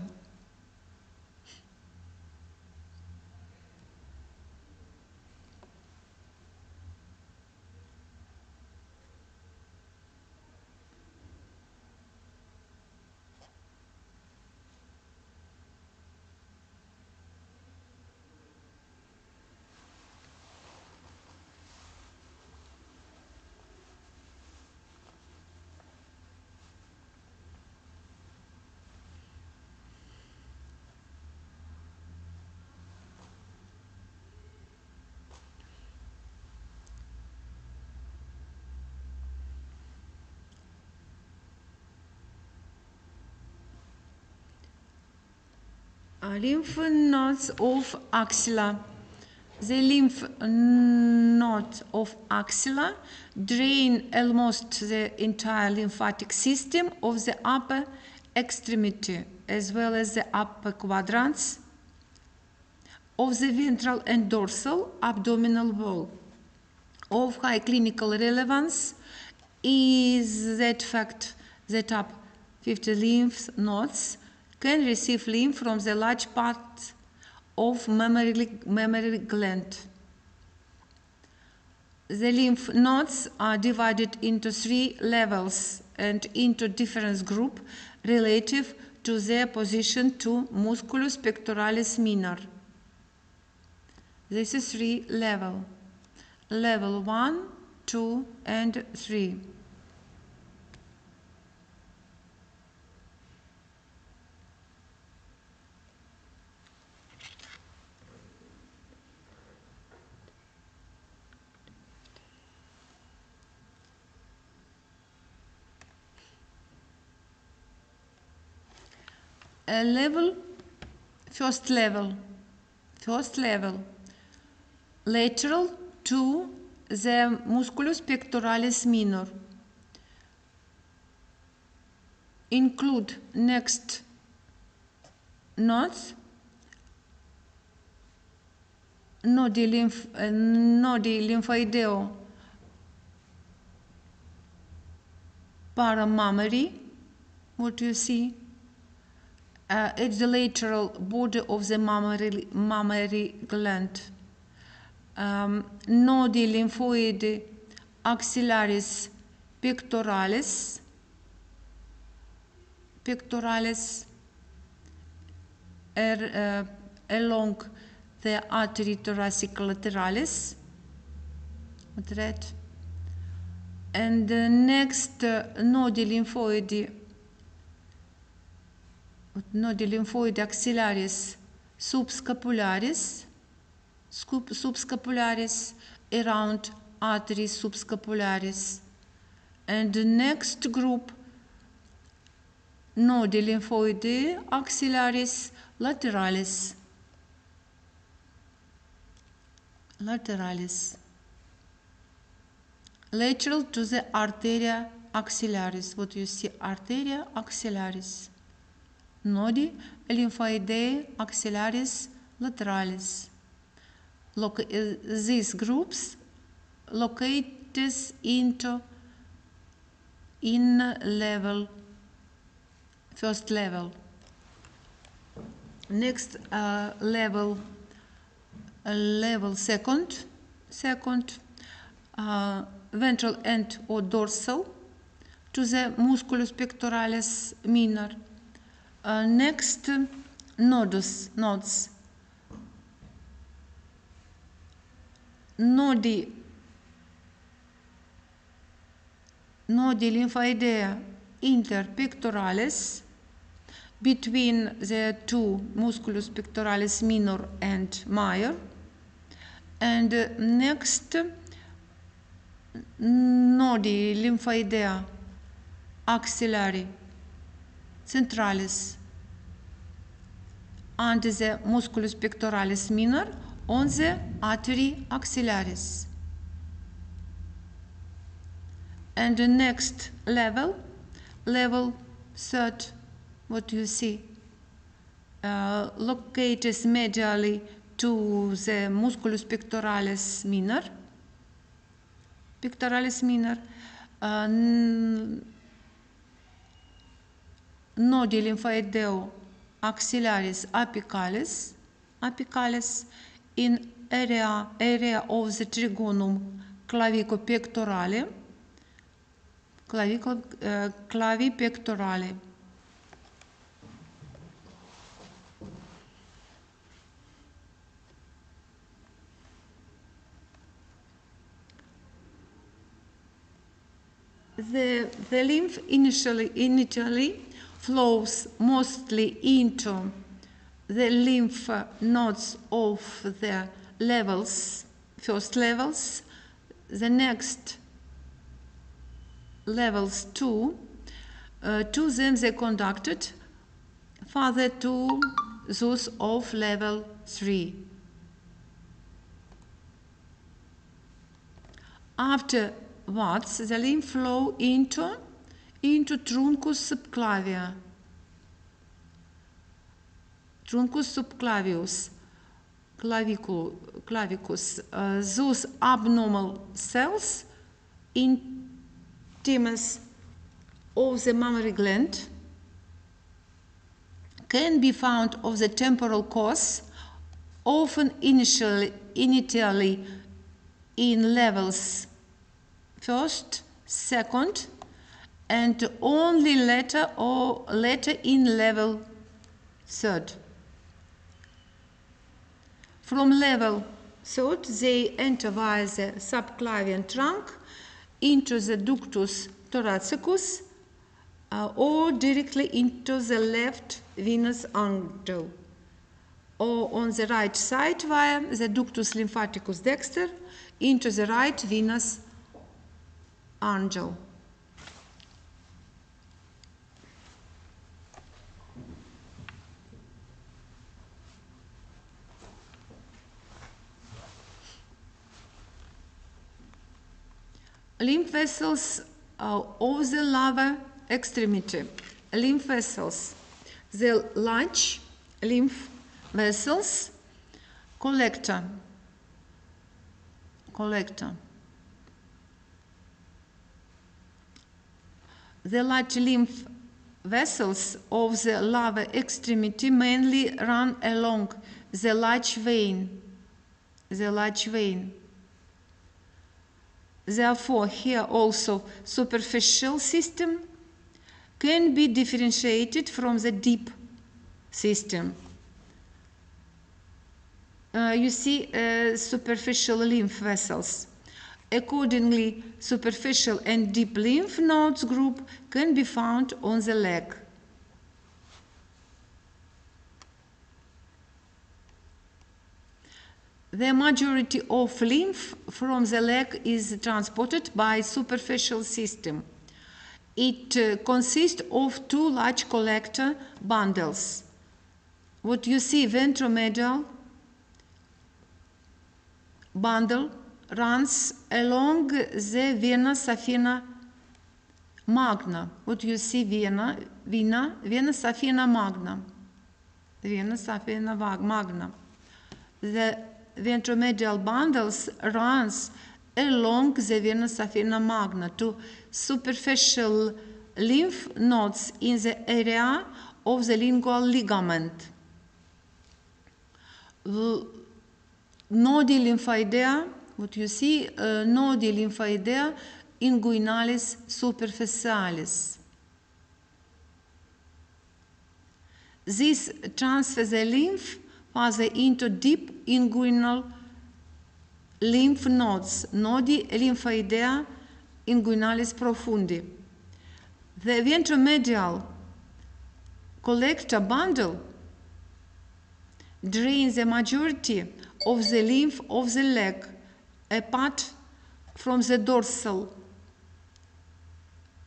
Lymph nodes of axilla The lymph nodes of axilla drain almost the entire lymphatic system of the upper extremity, as well as the upper quadrants of the ventral and dorsal abdominal wall. Of high clinical relevance is that fact that up 50 lymph nodes can receive lymph from the large part of mammary gland. The lymph nodes are divided into 3 levels and into different groups relative to their position to musculus pectoralis minor. This is 3 levels. Level 1, 2, and 3. First level, lateral to the musculus pectoralis minor. Include next nodes, nodi lymphoideo paramammary, what you see, at the lateral border of the mammary gland. Nodi lymphoid axillaris pectoralis along the artery thoracic lateralis, and the next nodi lymphoid axillaris subscapularis around arteries subscapularis, and the next group nodi lymphoid axillaris lateralis, lateral to the arteria axillaris. What you see, arteria axillaris, nodi lymphoideae axillaris lateralis. These groups located into first level. Next level second, ventral and or dorsal to the musculus pectoralis minor. Next nodes, nodi lymphoidea interpectoralis between the two musculus pectoralis minor and major, and next nodi lymphoidea axillari centralis under the musculus pectoralis minor on the artery axillaris. And the next level third, what you see, located medially to the musculus pectoralis minor, nodi lymphoideo axillaris apicalis in area of the trigonum clavipectorale. The lymph initially flows mostly into the lymph nodes of the first levels, the next levels 2, to them they conducted further to those of level 3. Afterwards, the lymph flow into truncus subclavia, truncus subclavius, clavicus. Those abnormal cells in thymus of the mammary gland can be found of the temporal course, often initially in levels first, second, and only later in level third. From level third, they enter via the subclavian trunk into the ductus thoracicus or directly into the left venous angle, or on the right side via the ductus lymphaticus dexter into the right venous angle. Lymph vessels of the lower extremity. Lymph vessels. The large lymph vessels, collector. The large lymph vessels of the lower extremity mainly run along the large vein. Therefore, here also superficial system can be differentiated from the deep system. You see superficial lymph vessels. Accordingly, superficial and deep lymph nodes group can be found on the leg. The majority of lymph from the leg is transported by superficial system. It consists of two large collector bundles. What you see, ventromedial bundle runs along the vena saphina magna. What you see, vena saphina magna. The ventromedial bundles runs along the vena saphina magna to superficial lymph nodes in the area of the lingual ligament. Nodi lymphoidea, what you see, nodi lymphoidea inguinalis superficialis. This transfers the lymph further into deep inguinal lymph nodes, nodi lymphoidea inguinalis profundi. The ventromedial collector bundle drains the majority of the lymph of the leg apart from the dorsal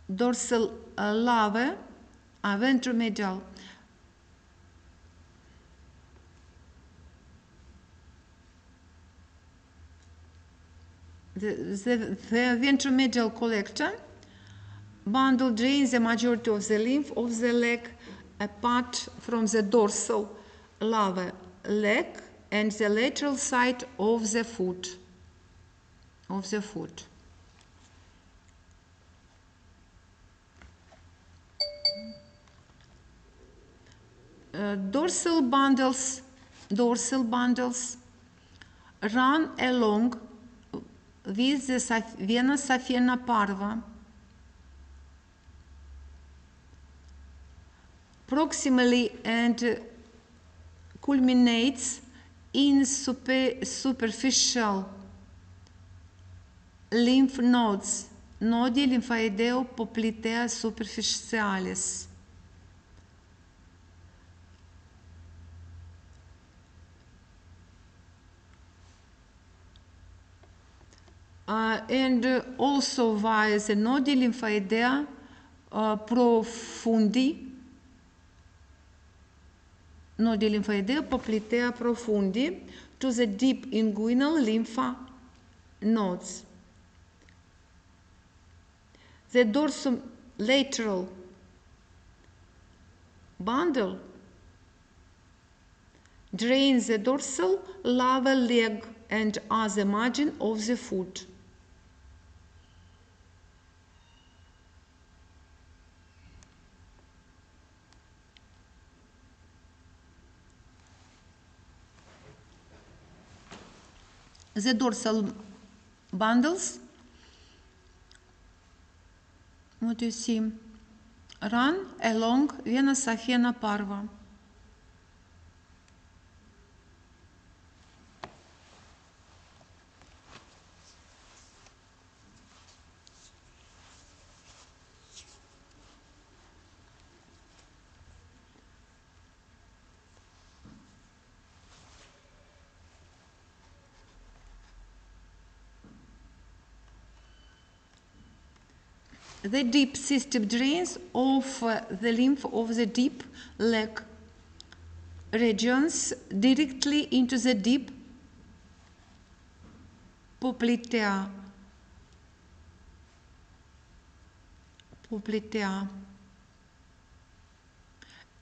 lava, ventromedial. The ventromedial collector bundle drains the majority of the lymph of the leg apart from the dorsal lower leg and the lateral side of the foot. Dorsal bundles run along with the vena saphina parva proximally and culminates in superficial lymph nodes, nodi lymphoideo poplitea superficialis. And also via the nodi lymphoidea profundi, nodi lymphoidea poplitea profundi, to the deep inguinal lymph nodes. The dorsolateral bundle drains the dorsal lower leg and other margin of the foot. The dorsal bundles, what you see, run along vena saphena parva. The deep system drains of the lymph of the deep leg regions directly into the deep popliteal.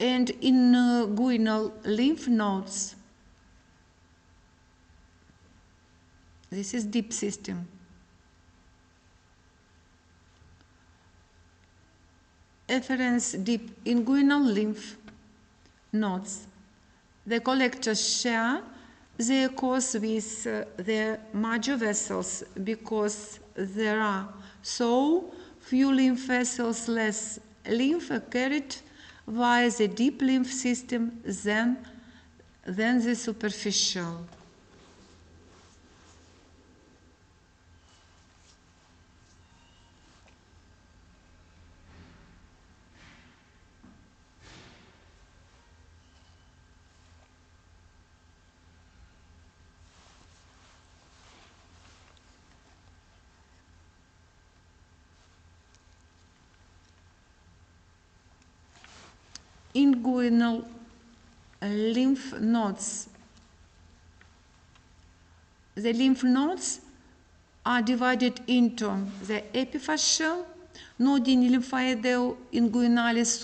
And inguinal lymph nodes. This is deep system. Efferents deep inguinal lymph nodes. The collectors share their course with the major vessels because there are so few lymph vessels, less lymph carried via the deep lymph system than the superficial. Inguinal lymph nodes. The lymph nodes are divided into the epiphyseal, nodi lymphaedeo inguinalis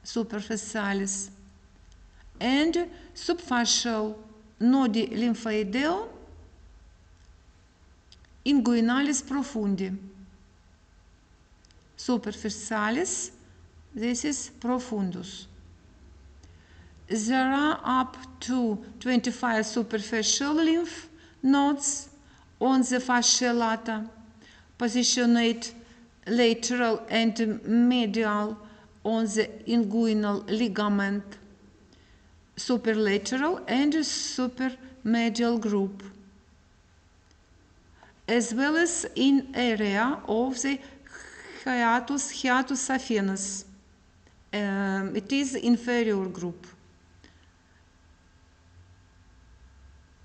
superficialis, and subphyseal, nodi lymphaedeo inguinalis profundi. Superficialis, this is profundus. There are up to 25 superficial lymph nodes on the fascia lata, positioned lateral and medial on the inguinal ligament, superlateral and supermedial group, as well as in area of the hiatus saphenous. It is inferior group.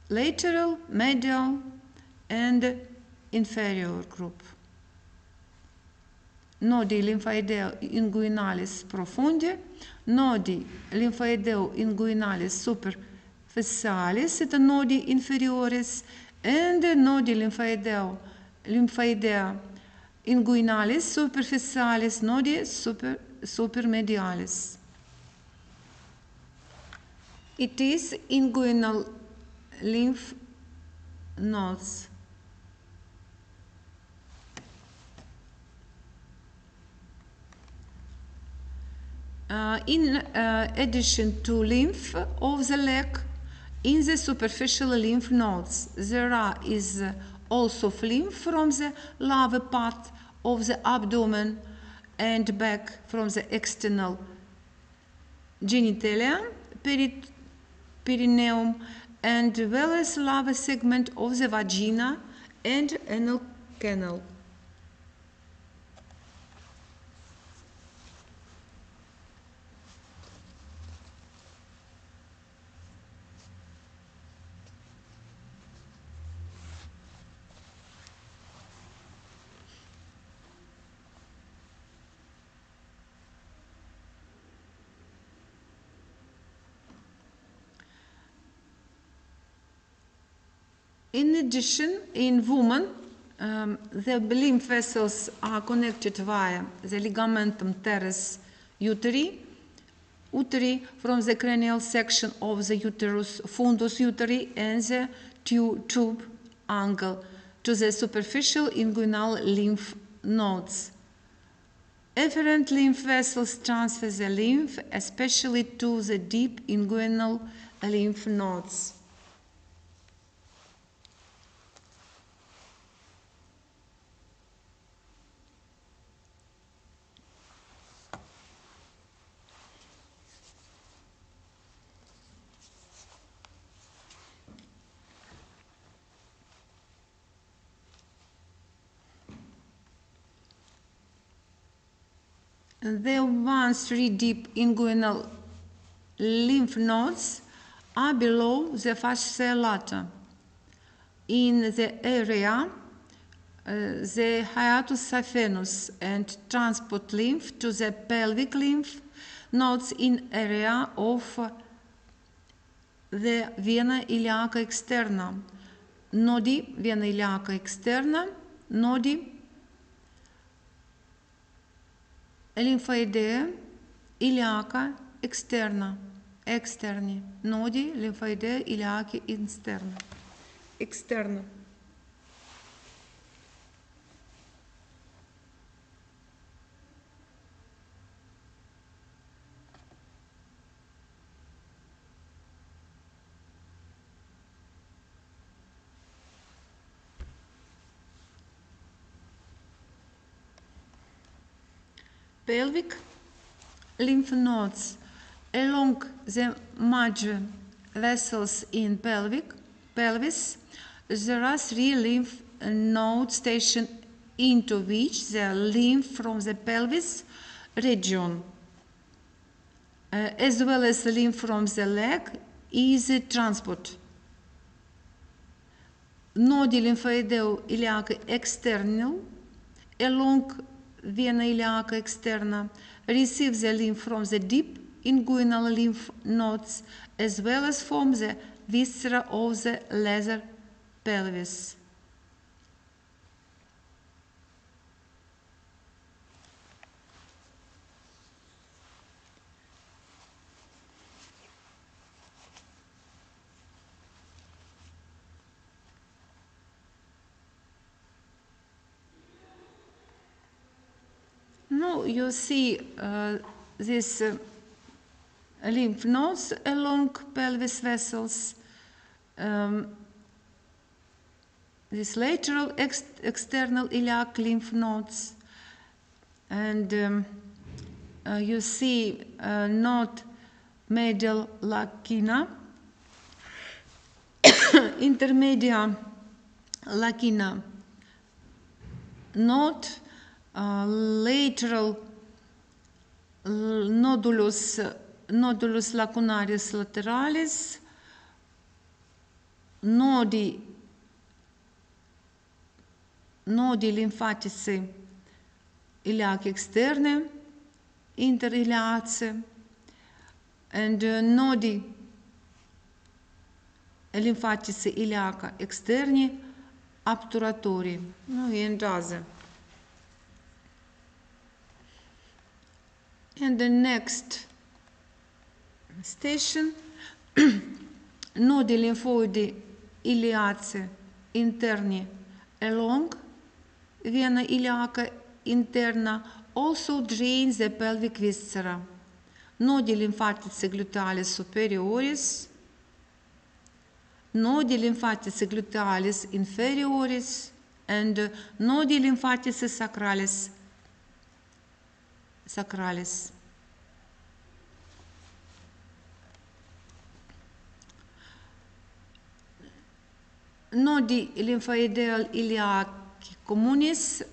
Lateral, medial, and inferior group. Nodi lymphaedeo inguinalis profundi, nodi lymphaedeo inguinalis superficialis, et nodi inferioris, and nodi lymphaedea inguinalis superficialis, nodi supermedialis. It is inguinal lymph nodes. In addition to lymph of the leg, in the superficial lymph nodes, there is also lymph from the lower part of the abdomen and back from the external genitalia, perineum, and well as lower segment of the vagina and anal canal. In addition, in women, The lymph vessels are connected via the ligamentum teres uteri from the cranial section of the uterus fundus uteri and the tube angle to the superficial inguinal lymph nodes. Efferent lymph vessels transfer the lymph, especially to the deep inguinal lymph nodes. The 1-3 deep inguinal lymph nodes are below the fascia lata. In the area, the hiatus saphenous and transport lymph to the pelvic lymph nodes in area of the vena iliaca externa. Nodi vena iliaca externa, nodi linfoidea iliaca externa, externi, nodi linfoidea iliaca externa, externa. Pelvic lymph nodes along the major vessels in pelvis. There are 3 lymph nodes stationed into which the lymph from the pelvis region, as well as the lymph from the leg, is transport. Nodi lymphoideo iliaca external along vena iliaca externa receive the lymph from the deep inguinal lymph nodes as well as from the viscera of the lesser pelvis. Now you see these lymph nodes along pelvis vessels, these lateral external iliac lymph nodes, and you see node medial lacina, intermedia lacina node, lateral nodulus lacunaris lateralis, nodi lymphatici iliaci externe, interiliaci, and nodi lymphatici iliaca externi obturatori, and other. And the next station, nodi lymphoidi iliaci interni along vena iliaca interna also drain the pelvic viscera. Nodi lymphatici glutealis superioris, nodi lymphatici glutealis inferioris, and nodi lymphatici sacralis. Nodi lymphoidal iliaci communis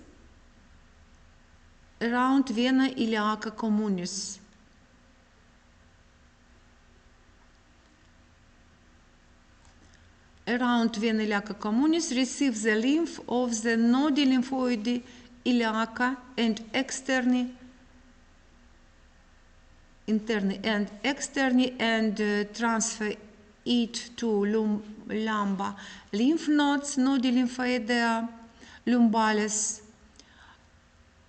around vena iliaca communis. Around vena iliaca communis receives the lymph of the nodi lymphoidi iliaca and interni and externi, and transfer it to lumbar lymph nodes, nodi lymphoidea, lumbalis.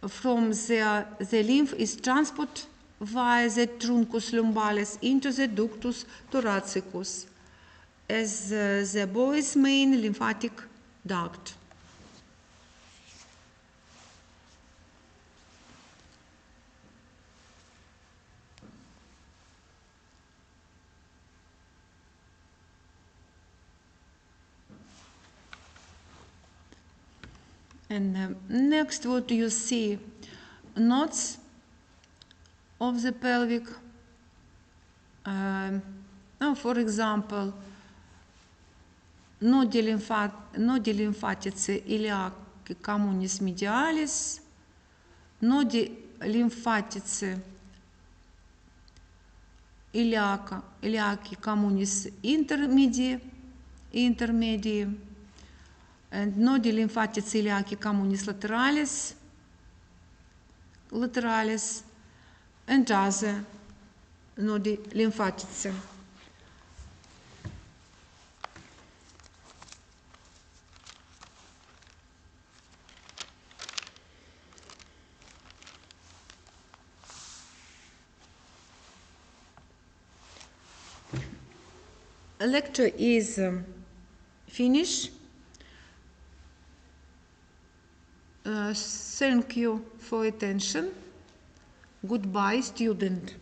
From the lymph is transported via the truncus lumbalis into the ductus thoracicus as the body's main lymphatic duct. And next, what you see, nodes of the pelvic. Now, for example, nodi lymphatici iliaci communis medialis, nodi lymphatici iliaci communis intermedii, and nodi lymphatici iliaci communis lateralis, and other nodi lymphatici. Lecture is finished. Thank you for attention. Goodbye, student.